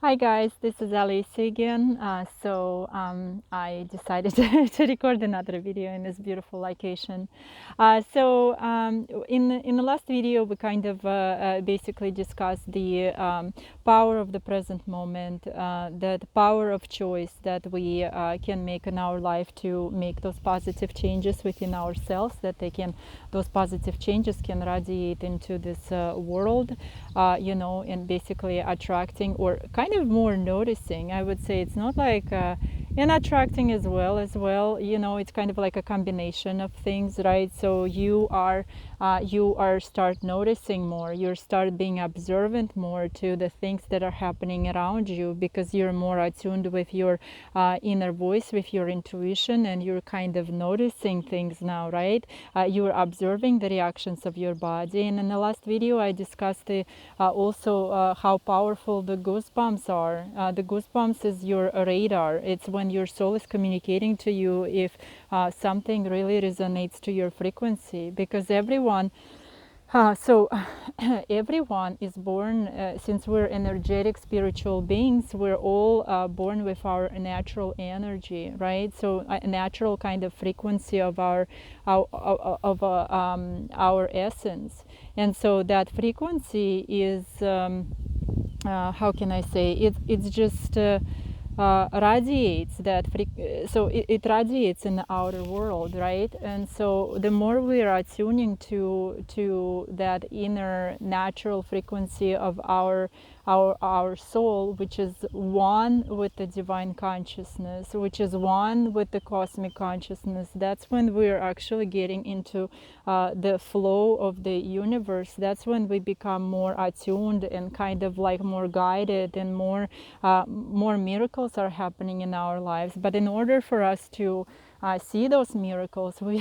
Hi guys, this is Olesya again. I decided to record another video in this beautiful location. In the last video, we kind of basically discussed the power of the present moment, the power of choice that we can make in our life to make those positive changes within ourselves. Those positive changes can radiate into this world, and basically attracting or kind of more noticing. I would say it's not like and attracting as well. It's kind of like a combination of things, right? So you are start noticing more. You start being observant more to the things that are happening around you because you're more attuned with your inner voice, with your intuition, and you're kind of noticing things now, right? You're observing the reactions of your body. And in the last video, I discussed also how powerful the goosebumps are. The goosebumps is your radar. It's when your soul is communicating to you if something really resonates to your frequency, because everyone is born, since we're energetic spiritual beings, we're all born with our natural energy, right? So a natural kind of frequency of our essence. And so that frequency is, how can I say, it's just radiates it radiates in the outer world, right? And so the more we are attuning to that inner natural frequency of our soul, which is one with the divine consciousness, which is one with the cosmic consciousness, that's when we're actually getting into the flow of the universe. That's when we become more attuned and kind of like more guided, and more miracles are happening in our lives. But in order for us to see those miracles, we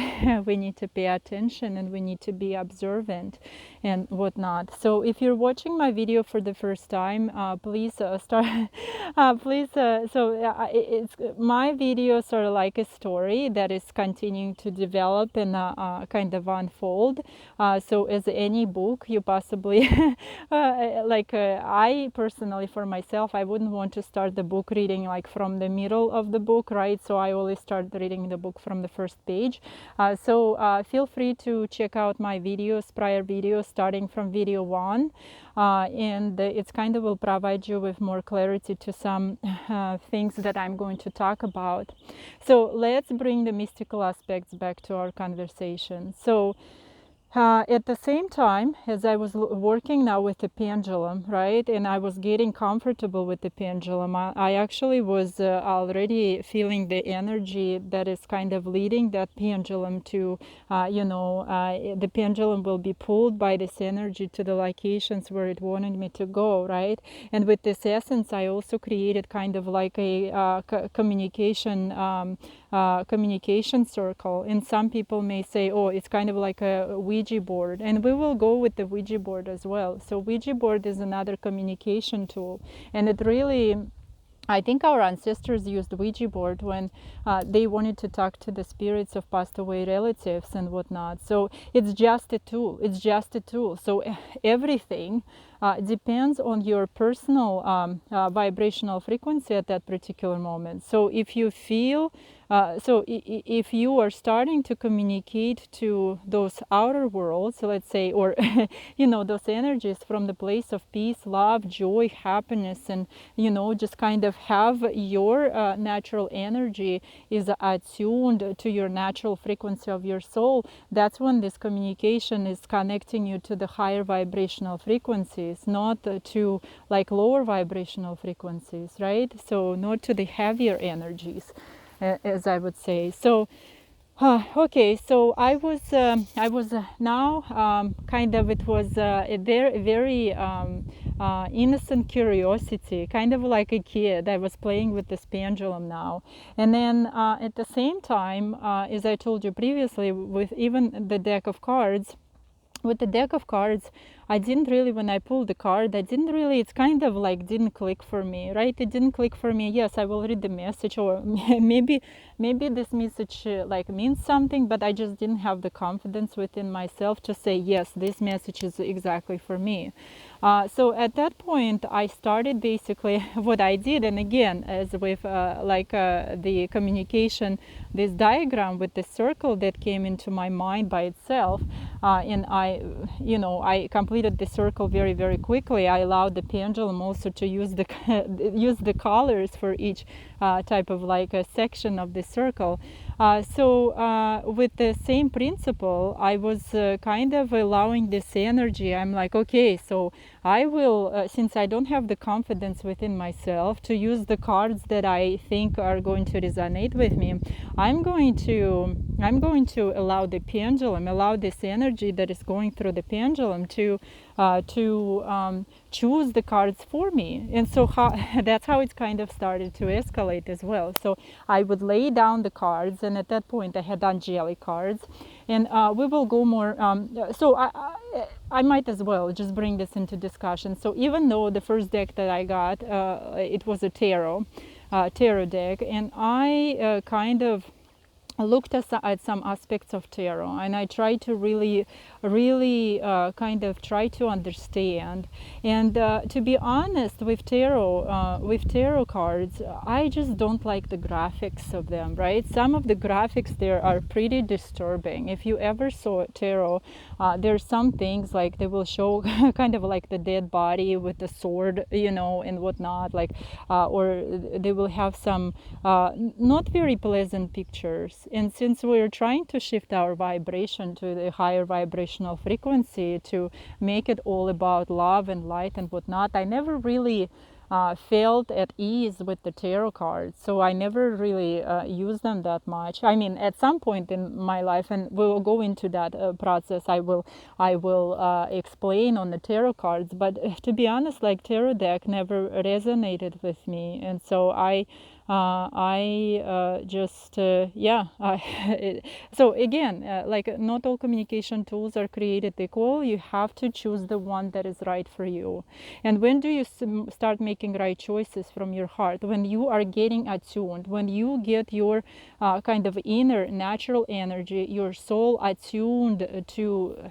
need to pay attention, and we need to be observant and whatnot. So if you're watching my video for the first time, please start please it's my videos are like a story that is continuing to develop and kind of unfold. So as any book, you possibly I personally, for myself, I wouldn't want to start the book reading like from the middle of the book, right? So I always start reading the book from the first page. Feel free to check out my prior videos, starting from video 1, and it's kind of will provide you with more clarity to some things that I'm going to talk about. So let's bring the mystical aspects back to our conversation. So at the same time, as I was working now with the pendulum, right, and I was getting comfortable with the pendulum, I actually was already feeling the energy that is kind of leading that pendulum to, the pendulum will be pulled by this energy to the locations where it wanted me to go, right? And with this essence, I also created kind of like a communication circle. And some people may say, oh, it's kind of like a Ouija board, and we will go with the Ouija board as well. So Ouija board is another communication tool, and it really, I think our ancestors used Ouija board when they wanted to talk to the spirits of passed away relatives and whatnot. So it's just a tool. It's just a tool. So everything depends on your personal vibrational frequency at that particular moment. So if you feel if you are starting to communicate to those outer worlds, let's say, or those energies from the place of peace, love, joy, happiness, and just kind of have your natural energy is attuned to your natural frequency of your soul, that's when this communication is connecting you to the higher vibrational frequencies, not to like lower vibrational frequencies, right? So not to the heavier energies, as I would say. So okay, so I was now kind of, it was a very innocent curiosity, kind of like a kid. I was playing with this pendulum now, and then at the same time, as I told you previously, with even the deck of cards. With the deck of cards, I didn't really, when I pulled the card, I didn't really, it's kind of like didn't click for me, right? It didn't click for me. Yes, I will read the message, or maybe this message like means something, but I just didn't have the confidence within myself to say, yes, this message is exactly for me. So at that point, I started basically what I did, and again, as with the communication, this diagram with the circle that came into my mind by itself, and I completed the circle very, very quickly. I allowed the pendulum also to use the use the colors for each type of like a section of the circle. So with the same principle, I was kind of allowing this energy. I'm like, okay, so I will, since I don't have the confidence within myself to use the cards that I think are going to resonate with me, I'm going to allow the pendulum, allow this energy that is going through the pendulum to choose the cards for me. And so that's how it kind of started to escalate as well. So I would lay down the cards, and at that point I had angelic cards, and we will go more. So I might as well just bring this into discussion. So even though the first deck that I got, it was a tarot deck, and I kind of looked at some aspects of tarot, and I tried to really kind of try to understand. And to be honest, with tarot cards, I just don't like the graphics of them, right? Some of the graphics there are pretty disturbing. If you ever saw tarot, there's some things like they will show kind of like the dead body with the sword, and whatnot, like or they will have some not very pleasant pictures. And since we're trying to shift our vibration to the higher vibrational frequency, to make it all about love and light and whatnot, I never really felt at ease with the tarot cards. So I never really used them that much. I mean, at some point in my life, and we will go into that process, I will explain on the tarot cards. But to be honest, like tarot deck never resonated with me. And so so again, like not all communication tools are created equal. You have to choose the one that is right for you. And when do you start making right choices from your heart? When you are getting attuned, when you get your kind of inner natural energy, your soul attuned to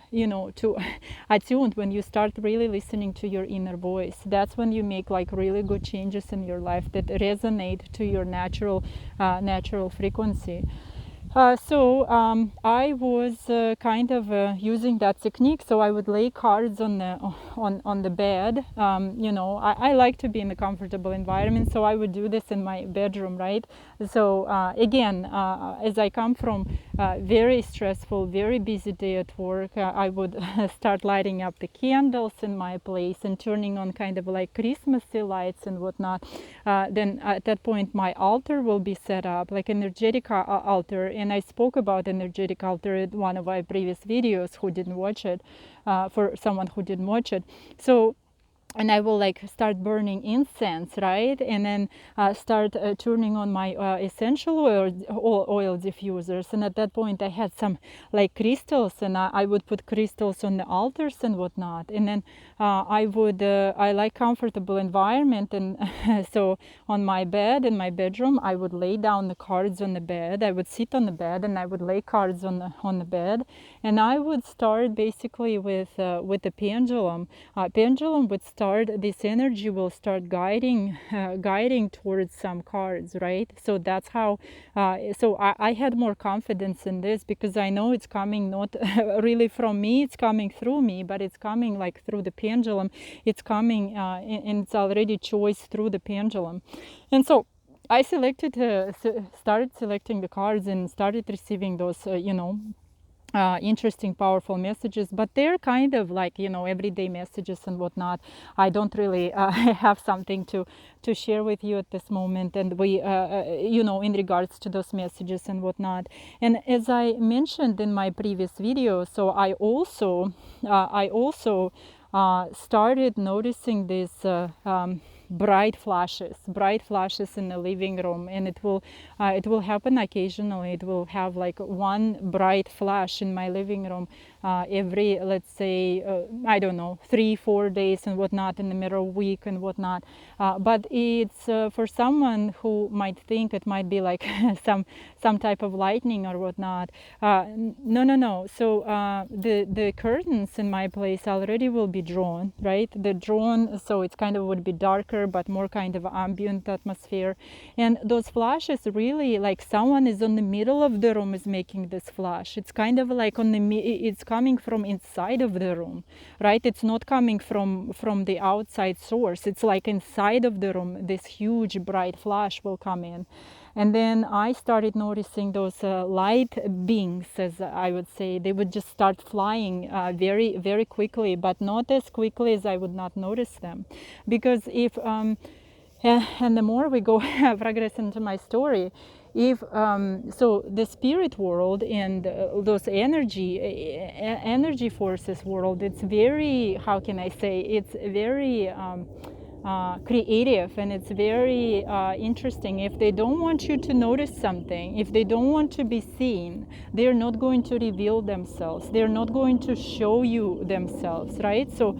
attuned, when you start really listening to your inner voice, that's when you make like really good changes in your life that resonate to your natural frequency. So I was kind of using that technique. So I would lay cards on the bed. I like to be in a comfortable environment, so I would do this in my bedroom, right? So again, as I come from very stressful, very busy day at work, I would start lighting up the candles in my place and turning on kind of like Christmassy lights and whatnot. Then at that point, my altar will be set up, like energetic altar. And I spoke about energetic altar in one of my previous videos, who didn't watch it, for someone who didn't watch it. So, and I will like start burning incense, right? And then start turning on my essential oil diffusers. And at that point I had some like crystals, and I would put crystals on the altars and whatnot. And then I like comfortable environment, and so on my bed in my bedroom, I would lay down the cards on the bed. I would sit on the bed and I would lay cards on the bed, and I would start basically with the pendulum. Pendulum would start, this energy will start guiding towards some cards, right? So that's how so I had more confidence in this, because I know it's coming not really from me, it's coming through me, but it's coming like through the pendulum. It's coming and it's already choice through the pendulum. And so I started selecting the cards and started receiving those interesting, powerful messages. But they're kind of like everyday messages and whatnot. I don't really have something to share with you at this moment, and we in regards to those messages and whatnot. And as I mentioned in my previous video, so I also started noticing these bright flashes in the living room, and it will happen occasionally. It will have like one bright flash in my living room every, let's say, I don't know, 3-4 days and whatnot, in the middle of the week and whatnot. But it's for someone who might think it might be like some type of lightning or whatnot. No. So the curtains in my place already will be drawn, right? They're drawn, so it's kind of would be darker, but more kind of ambient atmosphere. And those flashes really, like someone is on the middle of the room is making this flash. It's kind of like it's coming from inside of the room, right? It's not coming from the outside source. It's like inside of the room, this huge bright flash will come in. And then I started noticing those light beings, as I would say. They would just start flying very, very quickly, but not as quickly as I would not notice them. Because if, and the more we go progress into my story, if so the spirit world and those energy forces world, it's very, how can I say, it's very creative, and it's very interesting. If they don't want you to notice something, if they don't want to be seen, they're not going to reveal themselves, they're not going to show you themselves, right? So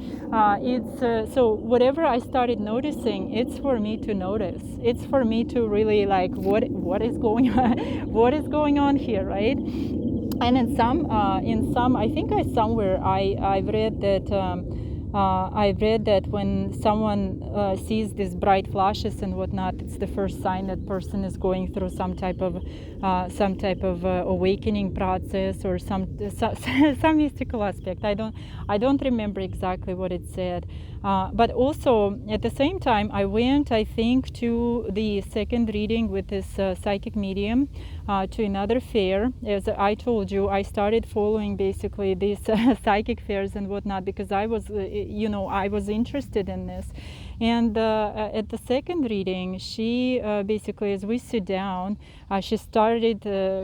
it's so whatever I started noticing, it's for me to notice, it's for me to really like what is going on what is going on here, right? And in some I think I've read that when someone sees these bright flashes and whatnot, it's the first sign that person is going through some type of awakening process, or some mystical aspect. I don't remember exactly what it said, but also at the same time I went, I think, to the second reading with this psychic medium, to another fair. As I told you, I started following basically these psychic fairs and whatnot because I was I was interested in this. And at the second reading, she basically, as we sit down, she started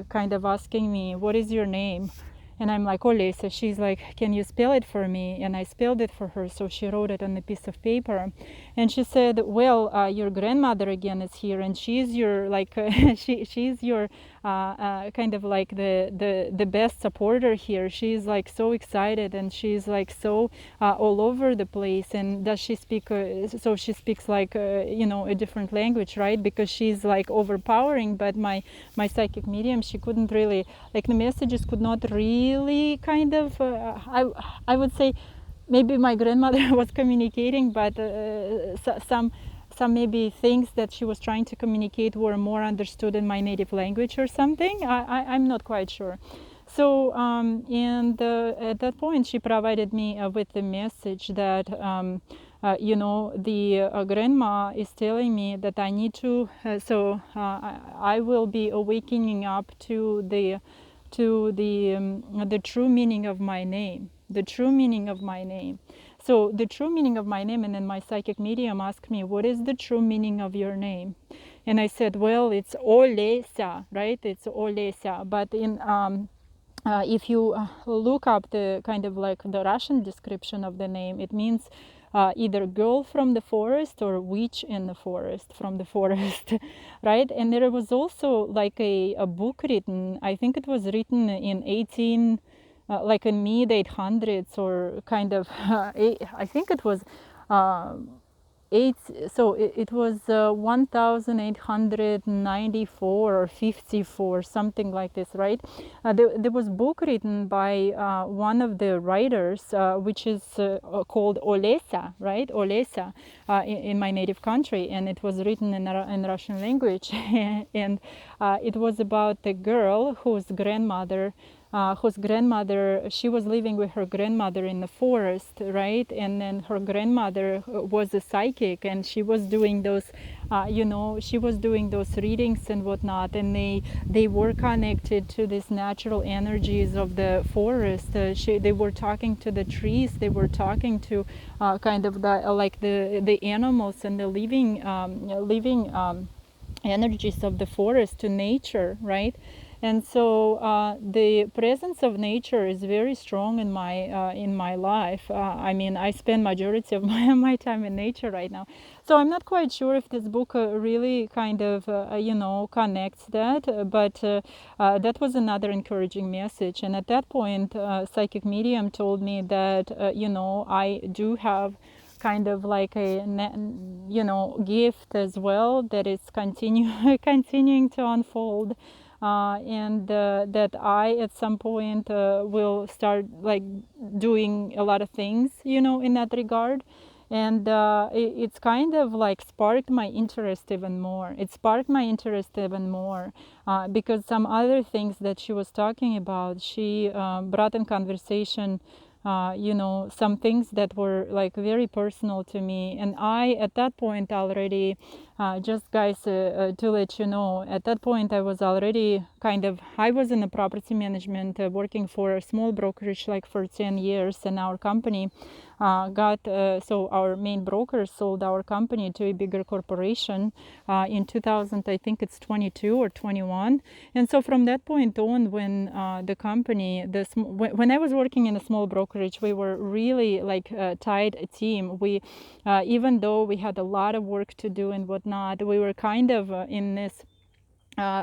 kind of asking me, what is your name? And I'm like, Olesya. She's like, can you spell it for me? And I spelled it for her. So she wrote it on a piece of paper. And she said, well, your grandmother again is here, and she's your like she's your kind of like the best supporter here. She's like so excited, and she's like so all over the place. And does she speak? So she speaks like a different language, right? Because she's like overpowering. But my psychic medium, she couldn't really, like, the messages could not really kind of I would say maybe my grandmother was communicating, but some maybe things that she was trying to communicate were more understood in my native language or something. I'm not quite sure. So and at that point she provided me with the message that the grandma is telling me that I need to I will be awakening up to the true meaning of my name, the true meaning of my name. So the true meaning of my name, and then my psychic medium asked me, what is the true meaning of your name? And I said, well, it's Olesya, right? It's Olesya. But in if you look up the kind of like the Russian description of the name, it means either girl from the forest or witch in the forest, from the forest, right? And there was also like a book written, I think it was written in 18, like in mid 800s, or kind of, I think it was it was 1894 or 54, something like this, right? There was a book written by one of the writers, which is called Olesya, right? Olesya, in my native country, and it was written in Russian language. And it was about the girl whose grandmother, she was living with her grandmother in the forest, right? And then her grandmother was a psychic, and she was doing those, she was doing those readings and whatnot, and they were connected to these natural energies of the forest. They were talking to the trees, they were talking to kind of the animals and the living energies of the forest, to nature, right? And so the presence of nature is very strong in my life. I mean, I spend majority of my time in nature right now. So I'm not quite sure if this book really kind of, connects that, but that was another encouraging message. And at that point, Psychic Medium told me that, I do have kind of like a, gift as well that is continuing to unfold. And that I at some point will start like doing a lot of things, in that regard. And it's kind of like sparked my interest even more. It sparked my interest even more because some other things that she was talking about, she brought in conversation, some things that were like very personal to me. And I, at that point already, just guys, to let you know, at that point I was already I was in the property management, working for a small brokerage like for 10 years, and our company so our main broker sold our company to a bigger corporation in 2000, I think it's 22 or 21. And so from that point on, when the company, when I was working in a small brokerage, we were really like a tight team. We, even though we had a lot of work to do and whatnot, we were kind of in this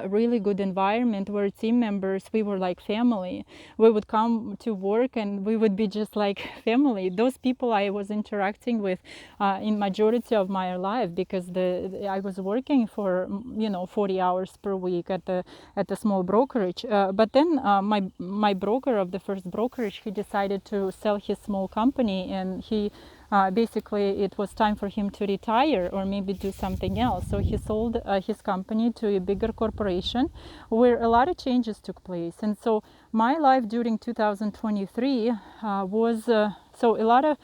really good environment where team members, we were like family. We would come to work and we would be just like family. Those people I was interacting with in majority of my life, because I was working for 40 hours per week at the small brokerage. But then my broker of the first brokerage, he decided to sell his small company, and he basically it was time for him to retire or maybe do something else. So he sold his company to a bigger corporation where a lot of changes took place. And so my life during 2023 was so a lot of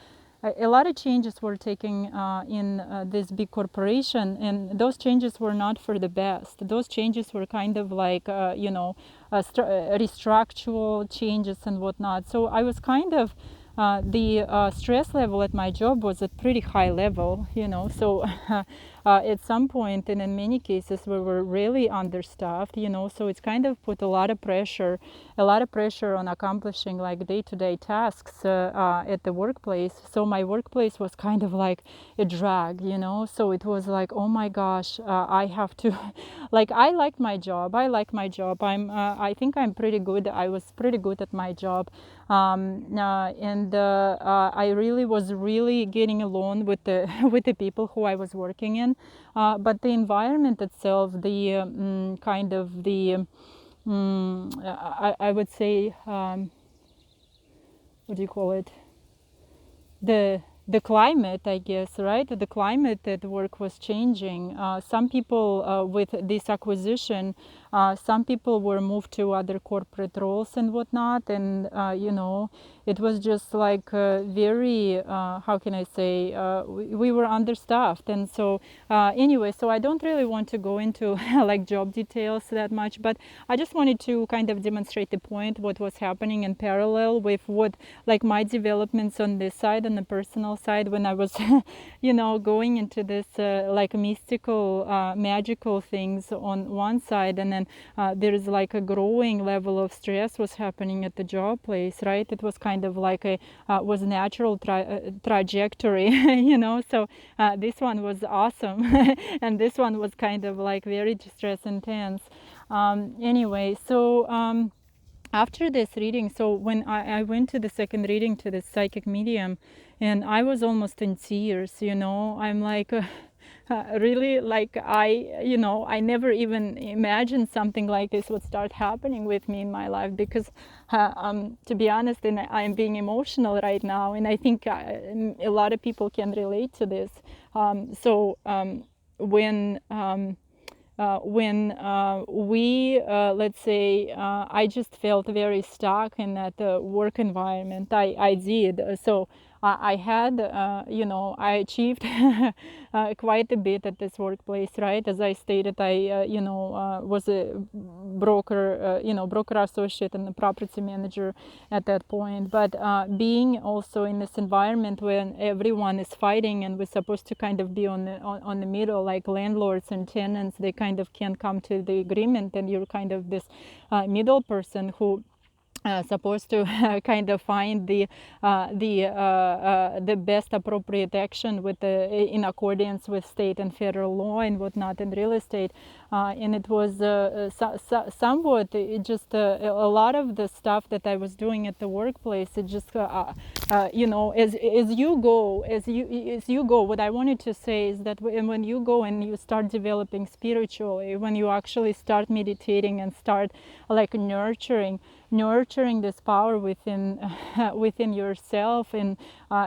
changes were taking in this big corporation, and those changes were not for the best. Those changes were kind of like restructural changes and whatnot. So I was kind of the stress level at my job was at pretty high level, so at some point, and in many cases we were really understaffed, so it's kind of put a lot of pressure on accomplishing like day-to-day tasks at the workplace. So my workplace was kind of like a drag, so it was like, oh my gosh, I have to like, I like my job. I think I'm pretty good. I was pretty good at my job. And I really was getting along with the with the people who I was working in, but the environment itself, the kind of the I would say what do you call it, the climate, I guess, right? The climate at work was changing. Some people with this acquisition, some people were moved to other corporate roles and whatnot, and it was just like very how can I say, we were understaffed. And so anyway, so I don't really want to go into like job details that much, but I just wanted to kind of demonstrate the point, what was happening in parallel with what like my developments on this side, on the personal side, when I was going into this like mystical magical things on one side, and then there is like a growing level of stress was happening at the job place, right? It was kind of like a was natural trajectory, so this one was awesome and this one was kind of like very stress intense. Anyway, so after this reading, so when I went to the second reading to the psychic medium, and I was almost in tears, I'm like really, like I never even imagined something like this would start happening with me in my life, because to be honest, and I'm being emotional right now, and I think a lot of people can relate to this. So when we, let's say, I just felt very stuck in that work environment. I did. So I had, I achieved quite a bit at this workplace, right? As I stated, I, was a broker, broker associate and a property manager at that point. But being also in this environment when everyone is fighting and we're supposed to kind of be on the middle, like landlords and tenants, they kind of can't come to the agreement, and you're kind of this middle person who supposed to kind of find the best appropriate action with in accordance with state and federal law and whatnot in real estate, and it was somewhat it just a lot of the stuff that I was doing at the workplace. It just as you go, what I wanted to say is that when you go and you start developing spiritually, when you actually start meditating and start like nurturing this power within within yourself, and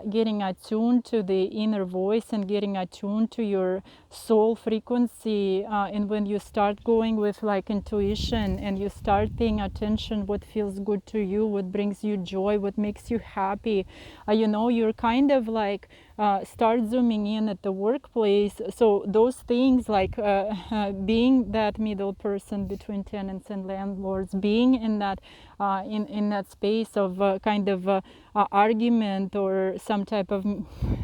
getting attuned to the inner voice and getting attuned to your soul frequency, and when you start going with like intuition and you start paying attention what feels good to you, what brings you joy, what makes you happy, you're kind of like start zooming in at the workplace. So those things like being that middle person between tenants and landlords, being in that in that space of kind of argument or some type of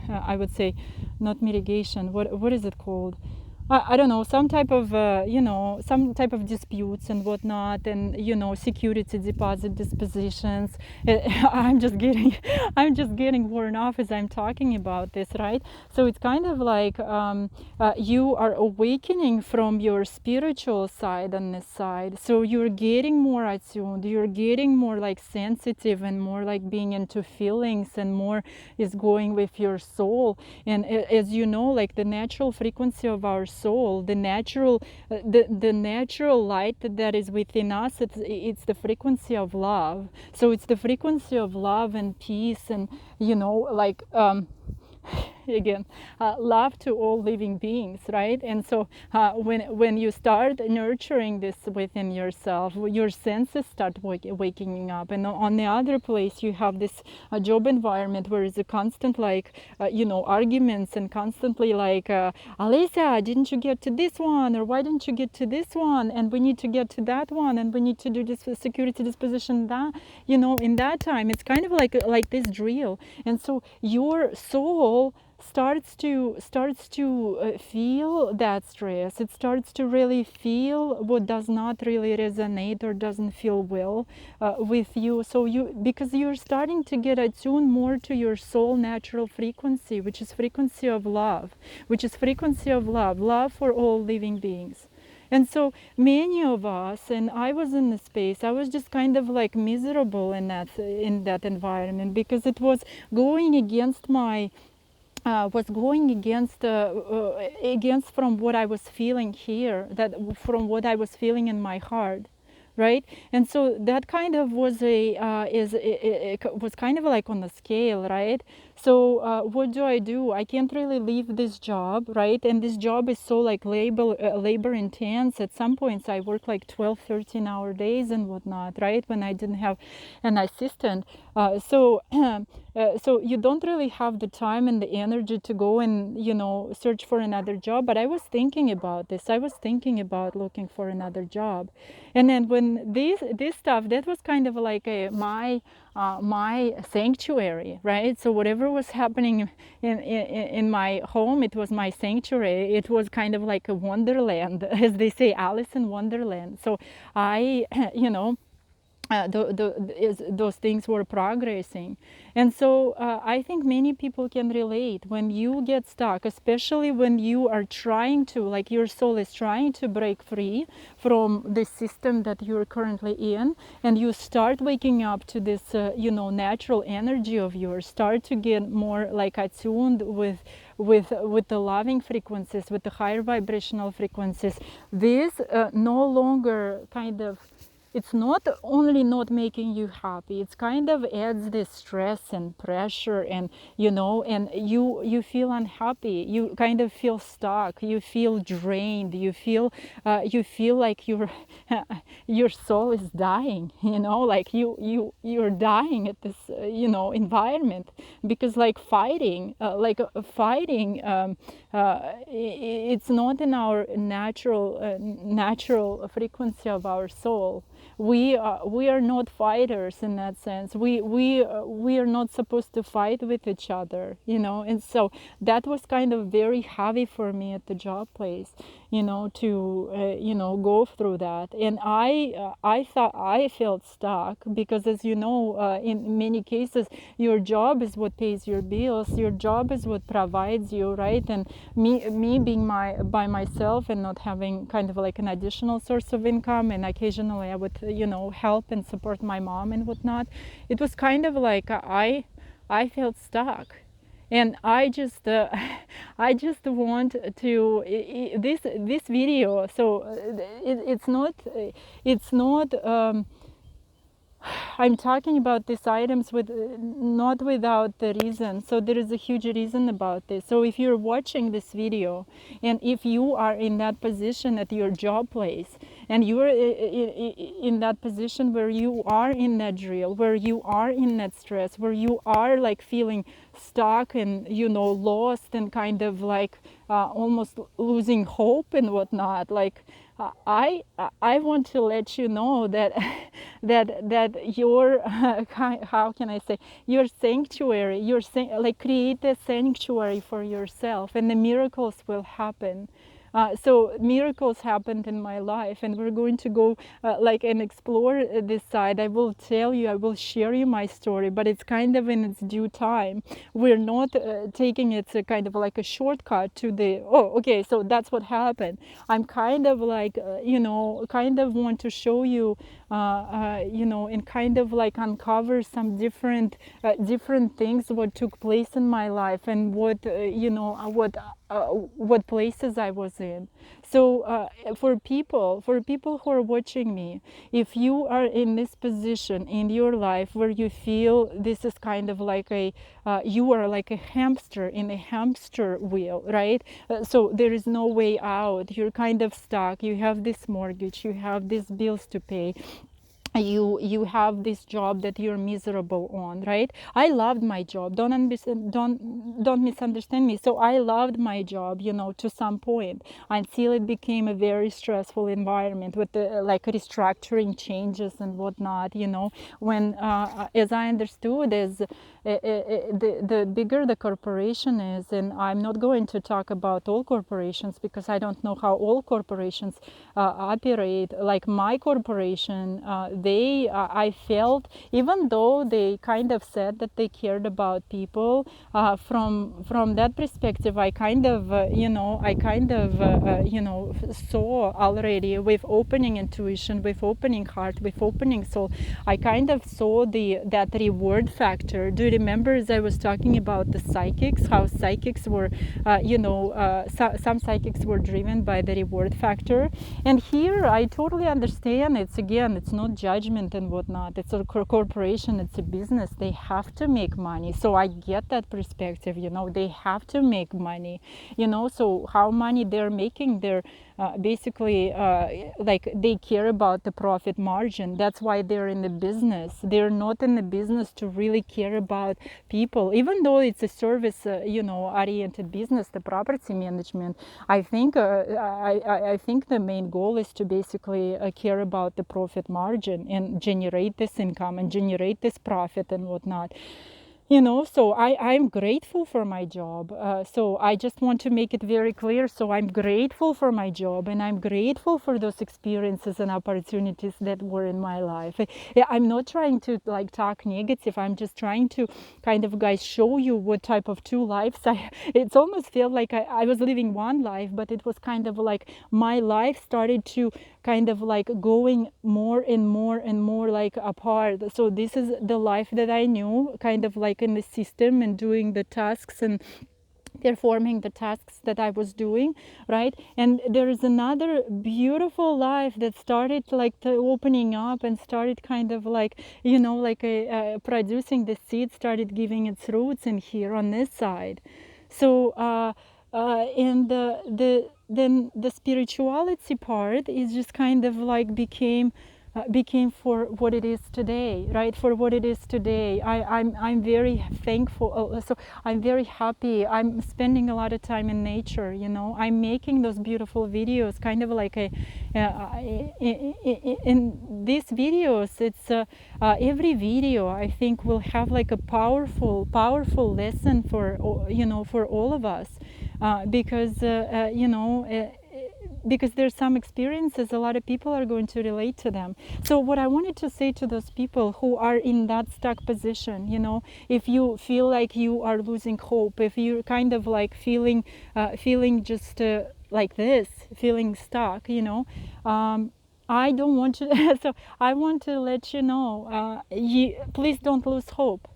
I would say not mitigation, what is it called, I don't know, some type of some type of disputes and whatnot, and security deposit dispositions. I'm just getting worn off as I'm talking about this, right? So it's kind of like you are awakening from your spiritual side on this side. So you're getting more attuned, you're getting more like sensitive and more like being into feelings, and more is going with your soul. And as you know, like the natural frequency of our soul, the natural the natural light that is within us, it's the frequency of love. So it's the frequency of love and peace, and like again, love to all living beings, right? And so when you start nurturing this within yourself, your senses start waking up. And on the other place, you have this job environment where it's a constant like arguments, and constantly like Olesya, didn't you get to this one, or why didn't you get to this one, and we need to get to that one, and we need to do this security disposition that in that time. It's kind of like this drill. And so your soul starts to feel that stress. It starts to really feel what does not really resonate or doesn't feel well with you. So because you're starting to get attuned more to your soul natural frequency, which is frequency of love, love for all living beings. And so many of us, and I was in the space, I was just kind of like miserable in that environment, because it was going against my against from what I was feeling here, from what I was feeling in my heart, right? And so that kind of was was kind of like on the scale, right? So what do? I can't really leave this job, right? And this job is so like labor intense. At some points I work like 12-13 hour days and whatnot, right? When I didn't have an assistant. So you don't really have the time and the energy to go and search for another job. But I was thinking about this. I was thinking about looking for another job. And then when this stuff, that was kind of like my sanctuary, right? So whatever was happening in my home, it was my sanctuary. It was kind of like a wonderland, as they say, Alice in Wonderland. So I those things were progressing. And so I think many people can relate when you get stuck, especially when you are trying to, like your soul is trying to break free from the system that you're currently in, and you start waking up to this natural energy of yours, start to get more like attuned with the loving frequencies, with the higher vibrational frequencies. This no longer kind of it's not only not making you happy, it's kind of adds this stress and pressure, and and you feel unhappy, you kind of feel stuck, you feel drained, you feel like your soul is dying, like you're dying at this environment, because like fighting it's not in our natural frequency of our soul. We are not fighters in that sense. We are not supposed to fight with each other, and so that was kind of very heavy for me at the job place, to go through that. And I thought I felt stuck, because as you know, in many cases your job is what pays your bills, your job is what provides you, right? And me being by myself and not having kind of like an additional source of income, and occasionally I would help and support my mom and whatnot, it was kind of like I felt stuck. And I just I just want to this video, so it's not I'm talking about these items with not without the reason. So there is a huge reason about this. So if you're watching this video, and if you are in that position at your job place, and you're in that position where you are in that drill, where you are in that stress, where you are like feeling stuck and lost, and kind of like almost losing hope and whatnot, like I want to let you know that that your how can I say, your sanctuary, like create a sanctuary for yourself, and the miracles will happen. So miracles happened in my life, and we're going to go and explore this side. I will tell you, I will share you my story, but it's kind of in its due time. We're not taking it to kind of like a shortcut to the, okay, so that's what happened. I'm kind of like, kind of want to show you, and kind of like uncover some different things, what took place in my life, and what places I was in. So for people who are watching me, if you are in this position in your life where you feel this is kind of like you are like a hamster in a hamster wheel, right? So there is no way out. You're kind of stuck. You have this mortgage, you have these bills to pay, you have this job that you're miserable on, right? I loved my job, don't misunderstand me. So I loved my job, to some point, until it became a very stressful environment with the like restructuring changes and whatnot, when as I understood, is the bigger the corporation is, and I'm not going to talk about all corporations because I don't know how all corporations operate. Like my corporation, I felt, even though they kind of said that they cared about people, from that perspective, I kind of saw already, with opening intuition, with opening heart, with opening soul, I kind of saw that reward factor. Do you remember, as I was talking about the psychics, how psychics were, some psychics were driven by the reward factor? And here I totally understand. It's not judgment and whatnot. It's a corporation, it's a business. They have to make money. So I get that perspective, they have to make money, so how money they're making, they're basically like they care about the profit margin. That's why they're in the business. They're not in the business to really care about people, even though it's a service oriented business, the property management. I think I think the main goal is to basically care about the profit margin and generate this income and generate this profit and whatnot. So I'm grateful for my job. So I just want to make it very clear. So I'm grateful for my job, and I'm grateful for those experiences and opportunities that were in my life. I'm not trying to like talk negative. I'm just trying to kind of, guys, show you what type of two lives it's almost felt like I was living one life, but it was kind of like my life started to kind of like going more and more and more like apart. So this is the life that I knew, kind of like in the system and doing the tasks and performing the tasks that I was doing, right? And there is another beautiful life that started like opening up and started kind of like, you know, like producing the seed, started giving its roots in here on this side. So and then the spirituality part is just kind of like became for what it is today, right? For what it is today. I'm very thankful. So I'm very happy. I'm spending a lot of time in nature, you know. I'm making those beautiful videos, kind of like in these videos, it's every video I think will have like a powerful lesson for, you know, for all of us, because you know, because there's some experiences a lot of people are going to relate to them. So what I wanted to say to those people who are in that stuck position, you know, if you feel like you are losing hope, if you're kind of like feeling just like this, feeling stuck, you know, I don't want to so I want to let you know, please don't lose hope.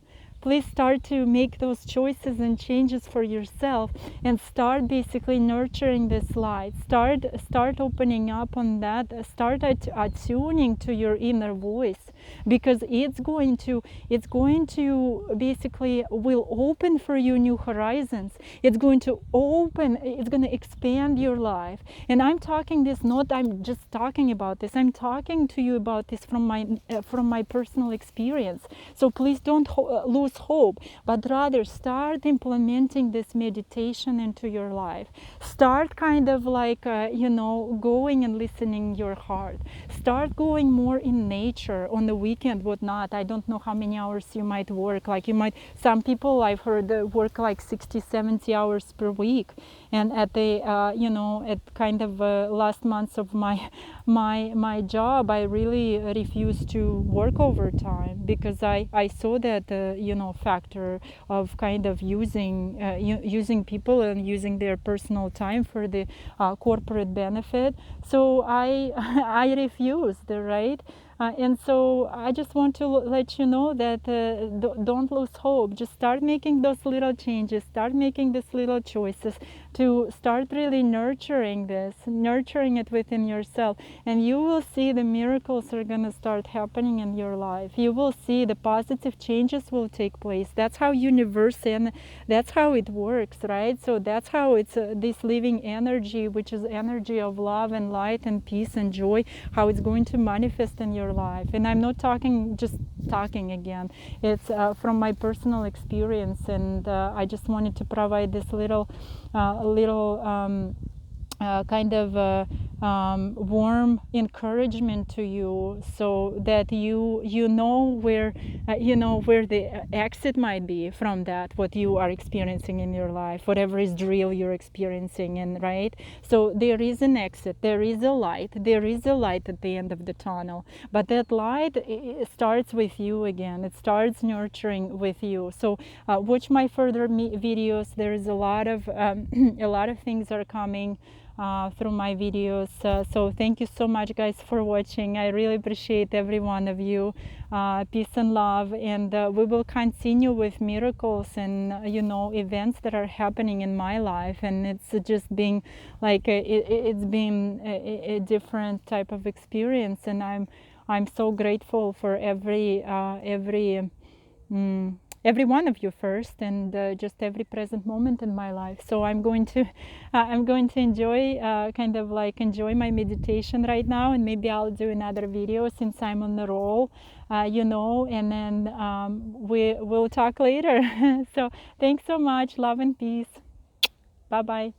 Please start to make those choices and changes for yourself, and start basically nurturing this light. Start opening up on that. Start attuning to your inner voice, because it's going to basically will open for you new horizons. It's going to expand your life. And I'm talking this, not I'm just talking about this. I'm talking to you about this from my personal experience. So please don't lose hope, but rather start implementing this meditation into your life. Start kind of like you know, going and listening your heart. Start going more in nature on the weekend, whatnot. I don't know how many hours you might work. Like you might, some people I've heard work like 60-70 hours per week. And at the you know, at kind of last months of my job, I really refused to work overtime, because I saw that you know, factor of kind of using people and using their personal time for the corporate benefit. So I I refused, right? And so I just want to let you know that don't lose hope. Just start making those little changes, start making these little choices to start really nurturing it within yourself. And you will see the miracles are going to start happening in your life. You will see the positive changes will take place. That's how universe, and that's how it works, right? So that's how it's this living energy, which is energy of love and light and peace and joy, how it's going to manifest in your life. And I'm not just talking again. It's from my personal experience, and I just wanted to provide this little kind of warm encouragement to you, so that you know where where the exit might be from that, what you are experiencing in your life, whatever is real you're experiencing, and right. So there is an exit, there is a light at the end of the tunnel, but that light, it starts with you again. It starts nurturing with you. So watch my further videos. There is a lot of a lot of things are coming through my videos. So thank you so much, guys, for watching. I really appreciate every one of you. Peace and love, and we will continue with miracles and you know, events that are happening in my life, and it's just being like it's been a different type of experience, and I'm so grateful for every one of you first, and just every present moment in my life. So I'm going to enjoy kind of like enjoy my meditation right now, and maybe I'll do another video since I'm on the roll, you know, and then we'll talk later. So thanks so much. Love and peace. Bye bye.